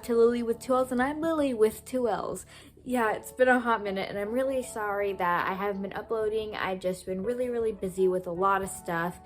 to Lily with 2 L's, and I'm Lily with 2 L's. Yeah, it's been a hot minute, and I'm really sorry that I haven't been uploading. I've just been really busy with a lot of stuff,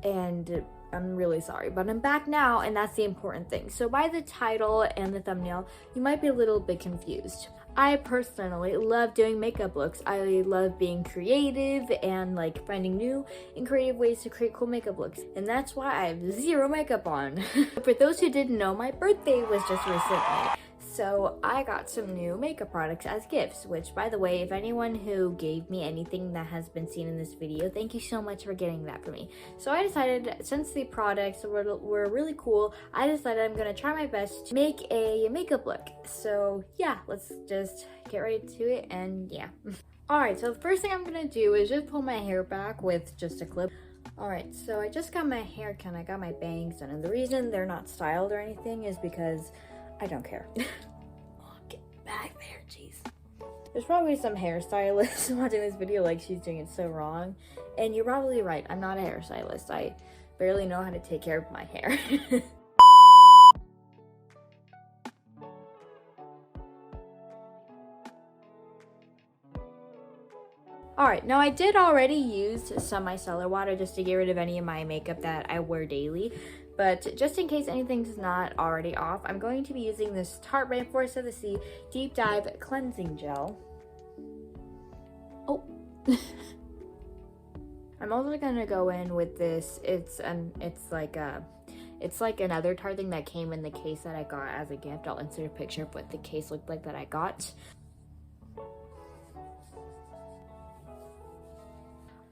and I'm really sorry, but I'm back now, and that's the important thing. So by the title and the thumbnail, you might be a little bit confused. I personally love doing makeup looks. I love being creative and like finding new and creative ways to create cool makeup looks. And that's why I have zero makeup on. For those who didn't know, my birthday was just recently. So I got some new makeup products as gifts, which by the way, if anyone who gave me anything that has been seen in this video, thank you so much for getting that for me. So I decided, since the products were really cool, I decided I'm gonna try my best to make a makeup look. So yeah, let's just get right to it, and yeah. Alright, so the first thing I'm gonna do is just pull my hair back with just a clip. Alright, so I just got my hair done, I got my bangs done, and the reason they're not styled or anything is because I don't care. Oh, get back there, jeez. There's probably some hairstylists watching this video like she's doing it so wrong. And you're probably right, I'm not a hairstylist. I barely know how to take care of my hair. Alright, now I did already use some micellar water just to get rid of any of my makeup that I wear daily. But just in case anything's not already off, I'm going to be using this Tarte Rainforest of the Sea Deep Dive Cleansing Gel. Oh. I'm also gonna go in with this. It's like another Tarte thing that came in the case that I got as a gift. I'll insert a picture of what the case looked like that I got.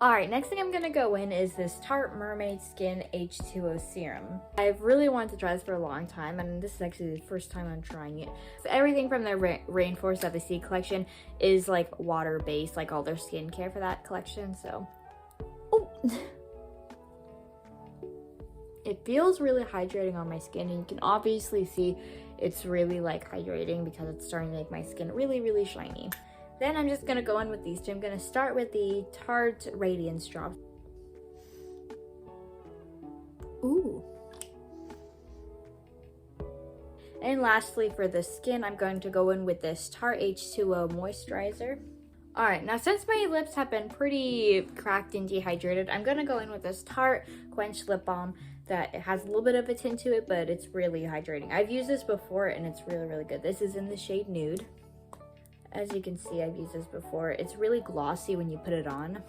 Alright, next thing I'm gonna go in is this Tarte Mermaid Skin H20 Serum. I've really wanted to try this for a long time, and this is actually the first time I'm trying it. So everything from the Rainforest of the Sea collection is like water-based, like all their skincare for that collection, so... Oh! It feels really hydrating on my skin, and you can obviously see it's really like hydrating because it's starting to make my skin really shiny. Then I'm just gonna go in with these two. I'm gonna start with the Tarte Radiance drops. Ooh. And lastly, for the skin, I'm going to go in with this Tarte H20 moisturizer. Alright, now since my lips have been pretty cracked and dehydrated, I'm gonna go in with this Tarte Quenched lip balm that it has a little bit of a tint to it, but it's really hydrating. I've used this before and it's really good. This is in the shade Nude. As you can see, I've used this before. It's really glossy when you put it on.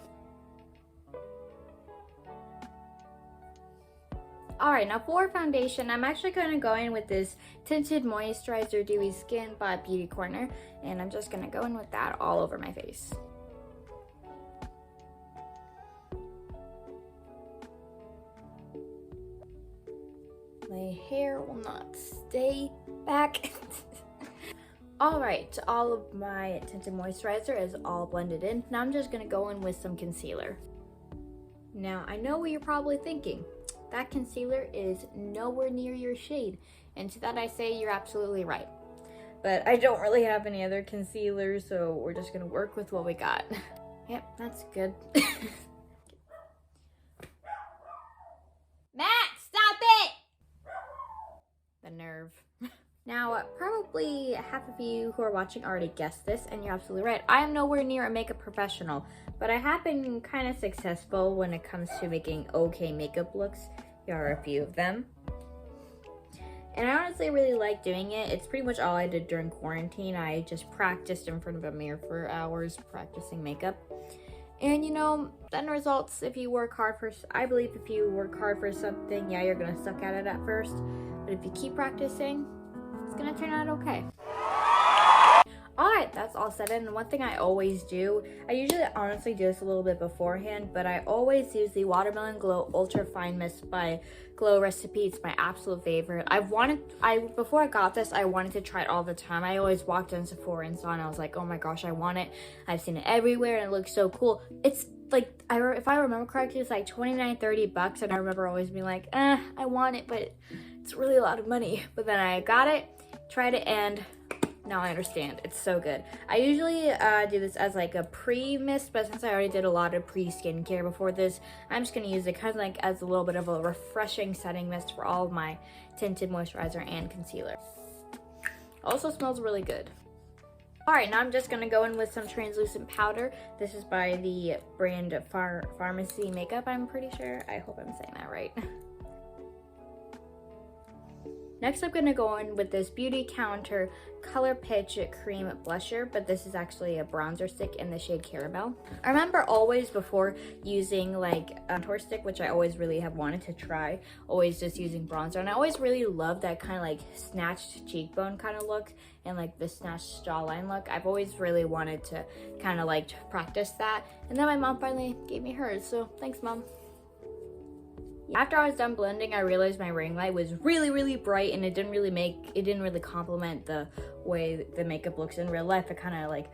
Alright, now for foundation, I'm actually going to go in with this Tinted Moisturizer Dewy Skin by Beauty Corner. And I'm just going to go in with that all over my face. My hair will not stay back. Alright, all of my tinted moisturizer is all blended in. Now I'm just going to go in with some concealer. Now, I know what you're probably thinking. That concealer is nowhere near your shade. And to that I say you're absolutely right. But I don't really have any other concealer, so we're just going to work with what we got. Yep, that's good. Matt, stop it! The nerve. Now, probably half of you who are watching already guessed this, and you're absolutely right. I am nowhere near a makeup professional, but I have been kind of successful when it comes to making okay makeup looks. Here are a few of them. And I honestly really like doing it. It's pretty much all I did during quarantine. I just practiced in front of a mirror for hours practicing makeup. And you know, then results if you work hard for, I believe if you work hard for something, yeah, you're gonna suck at it at first. But if you keep practicing, it's gonna turn out okay. Alright, that's all said in. And one thing I always do, I usually honestly do this a little bit beforehand, but I always use the Watermelon Glow Ultra Fine Mist by Glow Recipe. It's my absolute favorite. Before I got this, I wanted to try it all the time. I always walked in Sephora and saw it and I was like, oh my gosh, I want it. I've seen it everywhere and it looks so cool. It's like, if I remember correctly, it's like $29-30, and I remember always being like, I want it, but it's really a lot of money. But then I got it, tried it, and now I understand. It's so good. I usually do this as like a pre-mist, but since I already did a lot of pre-skincare before this, I'm just going to use it kind of like as a little bit of a refreshing setting mist for all of my tinted moisturizer and concealer. Also smells really good. Alright, now I'm just going to go in with some translucent powder. This is by the brand Farmasi makeup, I'm pretty sure. I hope I'm saying that right. Next, I'm going to go in with this Beauty Counter Color Pitch Cream Blusher, but this is actually a bronzer stick in the shade Caramel. I remember always before using like a contour stick, which I always really have wanted to try, always just using bronzer. And I always really love that kind of like snatched cheekbone kind of look and like the snatched jawline look. I've always really wanted to kind of like practice that. And then my mom finally gave me hers, so thanks, Mom. After I was done blending, I realized my ring light was really bright and it didn't really complement the way the makeup looks in real life. It kind of like,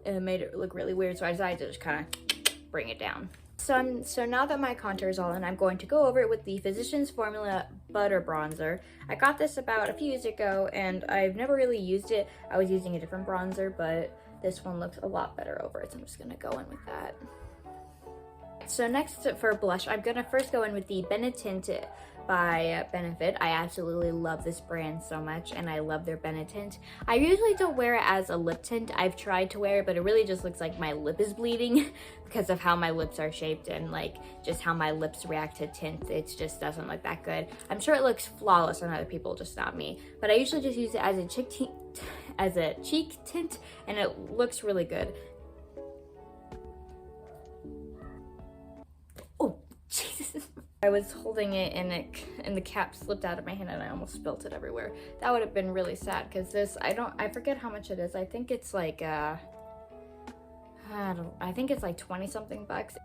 it made it look really weird, so I decided to just kind of bring it down. So now that my contour is all in, I'm going to go over it with the Physicians Formula Butter Bronzer. I got this about a few years ago and I've never really used it. I was using a different bronzer, but this one looks a lot better over it, so I'm just gonna go in with that. So next for blush, I'm gonna first go in with the Benetint by Benefit. I absolutely love this brand so much and I love their Benetint. I usually don't wear it as a lip tint. I've tried to wear it, but it really just looks like my lip is bleeding because of how my lips are shaped and like just how my lips react to tint. It just doesn't look that good. I'm sure it looks flawless on other people, just not me. But I usually just use it as a cheek tint and it looks really good. Jesus. I was holding it and the cap slipped out of my hand and I almost spilt it everywhere. That would have been really sad because this, I forget how much it is. I think it's like, I think it's like 20 something bucks.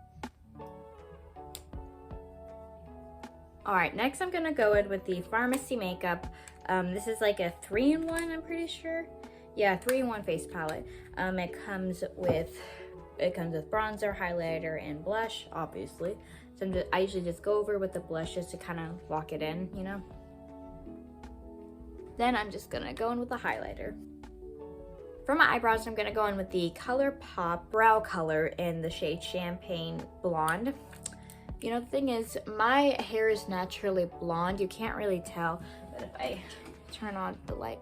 All right, next I'm gonna go in with the Farmasi makeup. This is like a 3-in-1, I'm pretty sure. Yeah, 3-in-1 face palette. It comes with bronzer, highlighter, and blush, obviously. So I usually just go over with the blush just to kind of lock it in, you know? Then I'm just gonna go in with the highlighter. For my eyebrows, I'm gonna go in with the Colorpop brow color in the shade Champagne Blonde. You know, the thing is, my hair is naturally blonde. You can't really tell, but if I turn on the light,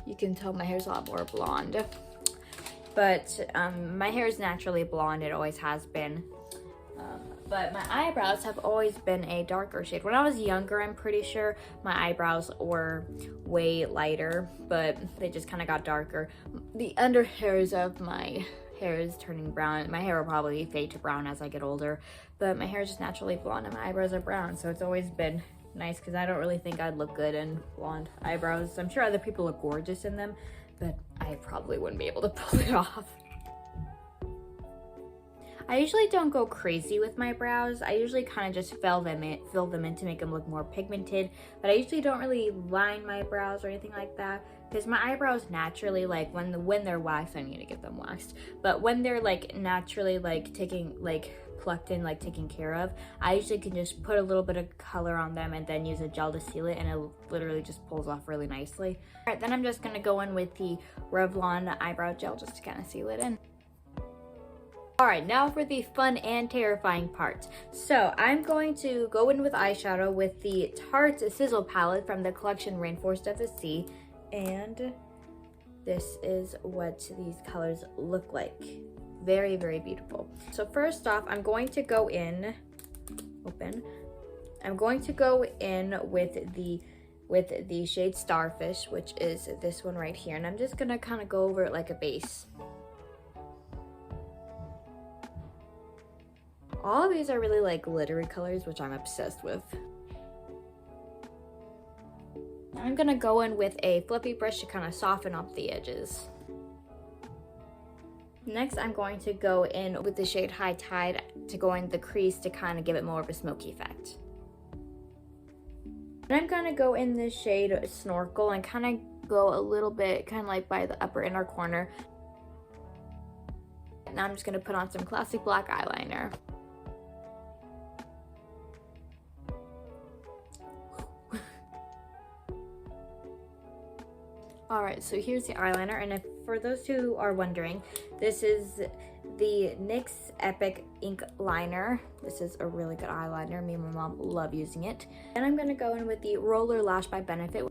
you can tell my hair's a lot more blonde. But my hair is naturally blonde, it always has been. But my eyebrows have always been a darker shade. When I was younger, I'm pretty sure my eyebrows were way lighter, but they just kind of got darker. The under hairs of my hair is turning brown. My hair will probably fade to brown as I get older, but my hair is just naturally blonde and my eyebrows are brown, so it's always been nice because I don't really think I'd look good in blonde eyebrows. I'm sure other people look gorgeous in them, but I probably wouldn't be able to pull it off. I usually don't go crazy with my brows. I usually kind of just fill them in to make them look more pigmented, but I usually don't really line my brows or anything like that because my eyebrows naturally, like when they're waxed, I need to get them waxed, but when they're like naturally like plucked in, like taken care of, I usually can just put a little bit of color on them and then use a gel to seal it, and it literally just pulls off really nicely. All right, then I'm just gonna go in with the Revlon eyebrow gel just to kind of seal it in. All right, now for the fun and terrifying part. So I'm going to go in with eyeshadow with the Tarte Sizzle palette from the collection Rainforest of the Sea, and this is what these colors look like. Very, very beautiful. So first off, I'm going to go in, I'm going to go in with the shade Starfish, which is this one right here, and I'm just gonna kind of go over it like a base. All of these are really like glittery colors, which I'm obsessed with. I'm gonna go in with a fluffy brush to kind of soften up the edges. Next, I'm going to go in with the shade High Tide to go in the crease to kind of give it more of a smoky effect. And I'm gonna go in this shade Snorkel and kind of go a little bit kind of like by the upper inner corner. Now I'm just gonna put on some classic black eyeliner. Alright, so here's the eyeliner, and for those who are wondering, this is the NYX Epic Ink Liner. This is a really good eyeliner. Me and my mom love using it. And I'm going to go in with the Roller Lash by Benefit.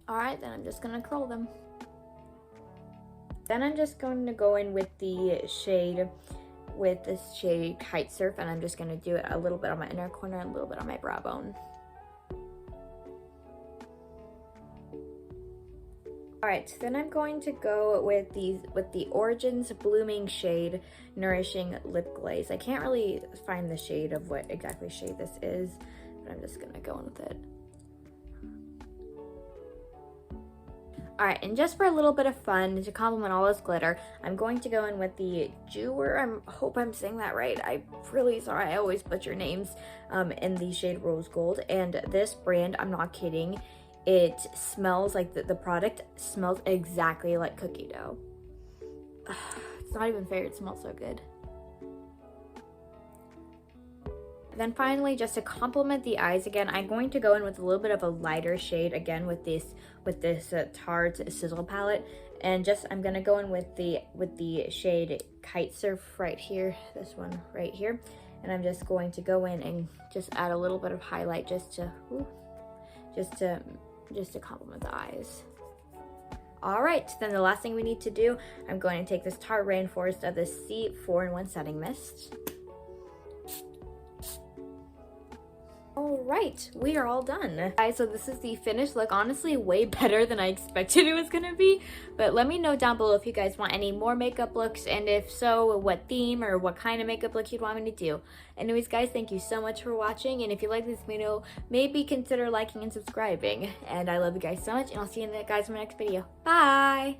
All right, then I'm just gonna curl them. Then I'm just going to go in with this shade Kite Surf, and I'm just gonna do it a little bit on my inner corner and a little bit on my brow bone. Alright, so then I'm going to go with the Origins Blooming shade Nourishing Lip Glaze. I can't really find the shade of what exactly shade this is, but I'm just gonna go in with it. Alright, and just for a little bit of fun, to complement all this glitter, I'm going to go in with the Jewer, I hope I'm saying that right, I'm really sorry, I always butcher names, in the shade Rose Gold. And this brand, I'm not kidding, it smells like, the product smells exactly like cookie dough. It's not even fair, it smells so good. Then finally, just to complement the eyes again, I'm going to go in with a little bit of a lighter shade again with this Tarte Sizzle palette, and just I'm gonna go in with the shade Kite Surf right here, this one right here, and I'm just going to go in and just add a little bit of highlight just to complement the eyes. All right, then the last thing we need to do, I'm going to take this Tarte Rainforest of the C 4-in-1 Setting Mist. All right, we are all done. Guys, so this is the finished look. Honestly, way better than I expected it was gonna be. But let me know down below if you guys want any more makeup looks, and if so, what theme or what kind of makeup look you'd want me to do. Anyways, guys, thank you so much for watching. And if you like this video, maybe consider liking and subscribing. And I love you guys so much, and I'll see you guys in my next video. Bye!